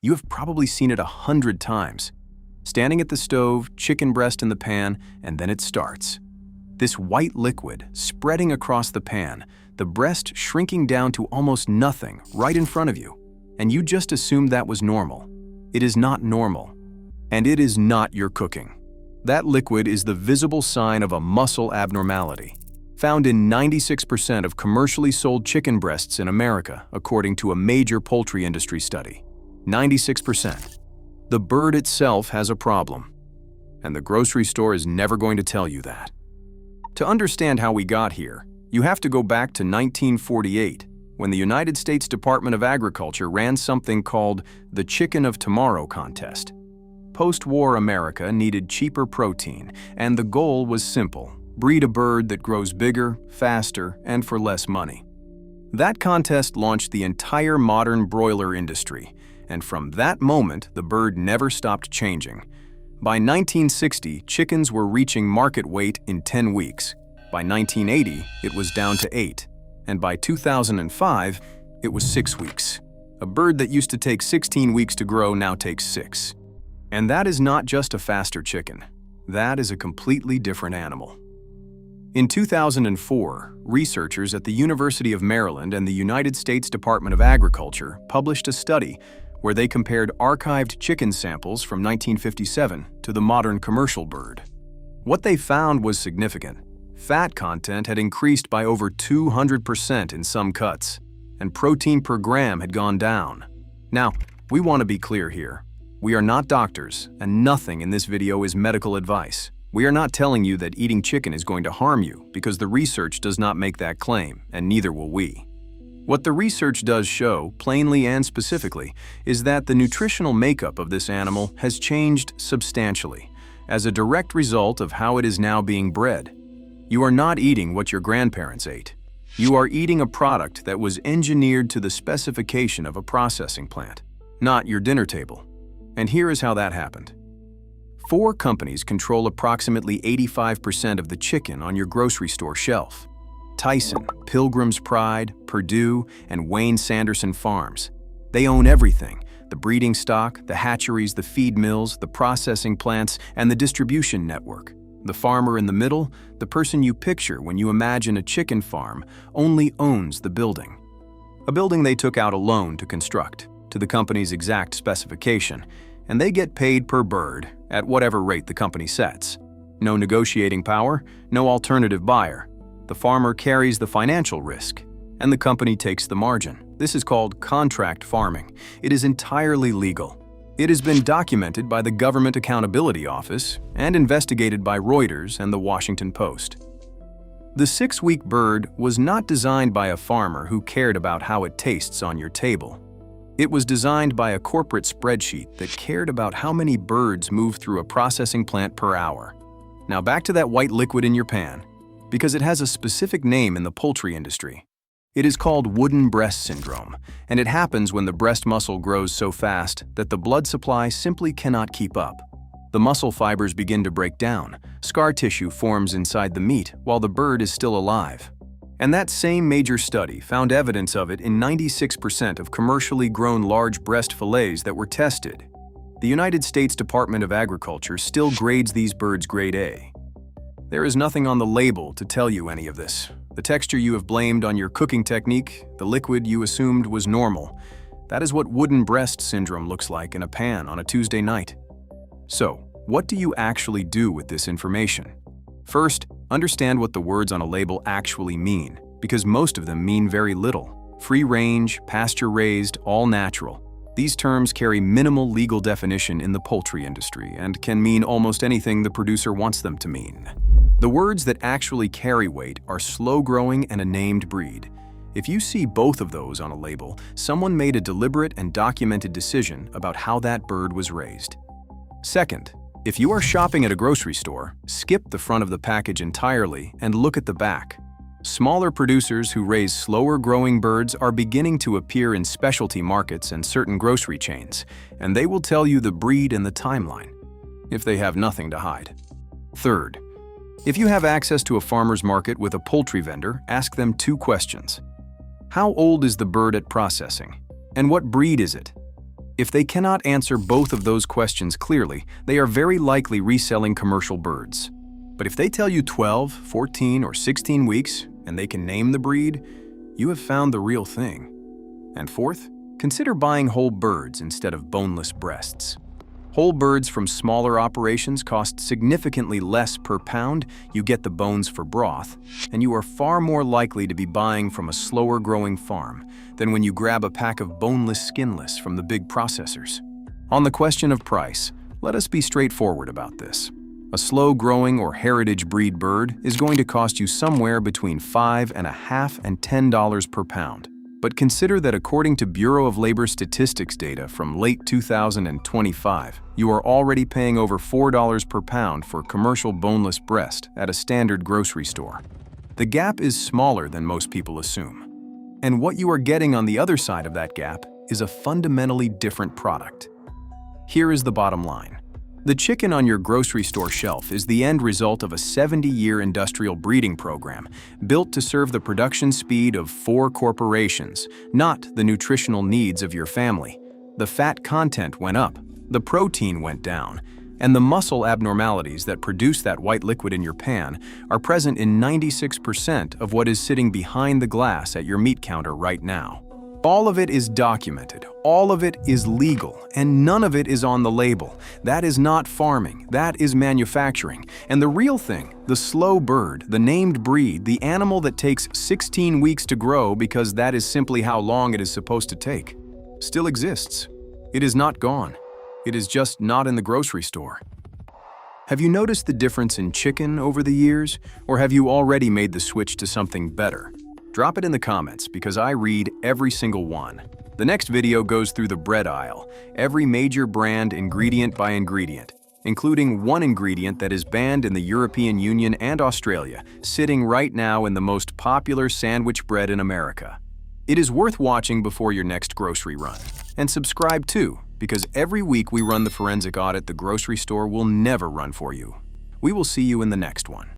You have probably seen it 100 times. Standing at the stove, chicken breast in the pan, and then it starts. This white liquid spreading across the pan, the breast shrinking down to almost nothing right in front of you. And you just assumed that was normal. It is not normal. And it is not your cooking. That liquid is the visible sign of a muscle abnormality, found in 96% of commercially sold chicken breasts in America, according to a major poultry industry study. 96%. The bird itself has a problem, and the grocery store is never going to tell you that. To understand how we got here, you have to go back to 1948, when the United States Department of Agriculture ran something called the Chicken of Tomorrow contest. Post-war America needed cheaper protein, and the goal was simple: breed a bird that grows bigger, faster, and for less money. That contest launched the entire modern broiler industry, and from that moment, the bird never stopped changing. By 1960, chickens were reaching market weight in 10 weeks. By 1980, it was down to 8. And by 2005, it was 6 weeks. A bird that used to take 16 weeks to grow now takes 6. And that is not just a faster chicken. That is a completely different animal. In 2004, researchers at the University of Maryland and the United States Department of Agriculture published a study where they compared archived chicken samples from 1957 to the modern commercial bird. What they found was significant. Fat content had increased by over 200% in some cuts, and protein per gram had gone down. Now, we want to be clear here. We are not doctors, and nothing in this video is medical advice. We are not telling you that eating chicken is going to harm you, because the research does not make that claim, and neither will we. What the research does show, plainly and specifically, is that the nutritional makeup of this animal has changed substantially, as a direct result of how it is now being bred. You are not eating what your grandparents ate. You are eating a product that was engineered to the specification of a processing plant, not your dinner table. And here is how that happened. 4 companies control approximately 85% of the chicken on your grocery store shelf: Tyson, Pilgrim's Pride, Perdue, and Wayne Sanderson Farms. They own everything: the breeding stock, the hatcheries, the feed mills, the processing plants, and the distribution network. The farmer in the middle, the person you picture when you imagine a chicken farm, only owns the building. A building they took out a loan to construct, to the company's exact specification, and they get paid per bird at whatever rate the company sets. No negotiating power, no alternative buyer. The farmer carries the financial risk, and the company takes the margin. This is called contract farming. It is entirely legal. It has been documented by the Government Accountability Office and investigated by Reuters and the Washington Post. The 6-week bird was not designed by a farmer who cared about how it tastes on your table. It was designed by a corporate spreadsheet that cared about how many birds move through a processing plant per hour. Now back to that white liquid in your pan, because it has a specific name in the poultry industry. It is called wooden breast syndrome, and it happens when the breast muscle grows so fast that the blood supply simply cannot keep up. The muscle fibers begin to break down. Scar tissue forms inside the meat while the bird is still alive. And that same major study found evidence of it in 96% of commercially grown large breast fillets that were tested. The United States Department of Agriculture still grades these birds grade A. There is nothing on the label to tell you any of this. The texture you have blamed on your cooking technique, the liquid you assumed was normal. That is what wooden breast syndrome looks like in a pan on a Tuesday night. So, what do you actually do with this information? First, understand what the words on a label actually mean, because most of them mean very little. Free range, pasture raised, all natural. These terms carry minimal legal definition in the poultry industry and can mean almost anything the producer wants them to mean. The words that actually carry weight are slow-growing and a named breed. If you see both of those on a label, someone made a deliberate and documented decision about how that bird was raised. Second, if you are shopping at a grocery store, skip the front of the package entirely and look at the back. Smaller producers who raise slower-growing birds are beginning to appear in specialty markets and certain grocery chains, and they will tell you the breed and the timeline, if they have nothing to hide. Third, if you have access to a farmer's market with a poultry vendor, ask them 2 questions. How old is the bird at processing? And what breed is it? If they cannot answer both of those questions clearly, they are very likely reselling commercial birds. But if they tell you 12, 14, or 16 weeks, and they can name the breed, you have found the real thing. And fourth, consider buying whole birds instead of boneless breasts. Whole birds from smaller operations cost significantly less per pound. You get the bones for broth, and you are far more likely to be buying from a slower-growing farm than when you grab a pack of boneless skinless from the big processors. On the question of price, let us be straightforward about this. A slow-growing or heritage breed bird is going to cost you somewhere between $5.50 and $10 per pound. But consider that according to Bureau of Labor Statistics data from late 2025, you are already paying over $4 per pound for commercial boneless breast at a standard grocery store. The gap is smaller than most people assume. And what you are getting on the other side of that gap is a fundamentally different product. Here is the bottom line. The chicken on your grocery store shelf is the end result of a 70-year industrial breeding program built to serve the production speed of 4 corporations, not the nutritional needs of your family. The fat content went up, the protein went down, and the muscle abnormalities that produce that white liquid in your pan are present in 96% of what is sitting behind the glass at your meat counter right now. All of it is documented, all of it is legal, and none of it is on the label. That is not farming, that is manufacturing. And the real thing, the slow bird, the named breed, the animal that takes 16 weeks to grow because that is simply how long it is supposed to take, still exists. It is not gone. It is just not in the grocery store. Have you noticed the difference in chicken over the years, or have you already made the switch to something better? Drop it in the comments because I read every single one. The next video goes through the bread aisle, every major brand ingredient by ingredient, including one ingredient that is banned in the European Union and Australia, sitting right now in the most popular sandwich bread in America. It is worth watching before your next grocery run. And subscribe too, because every week we run the forensic audit the grocery store will never run for you. We will see you in the next one.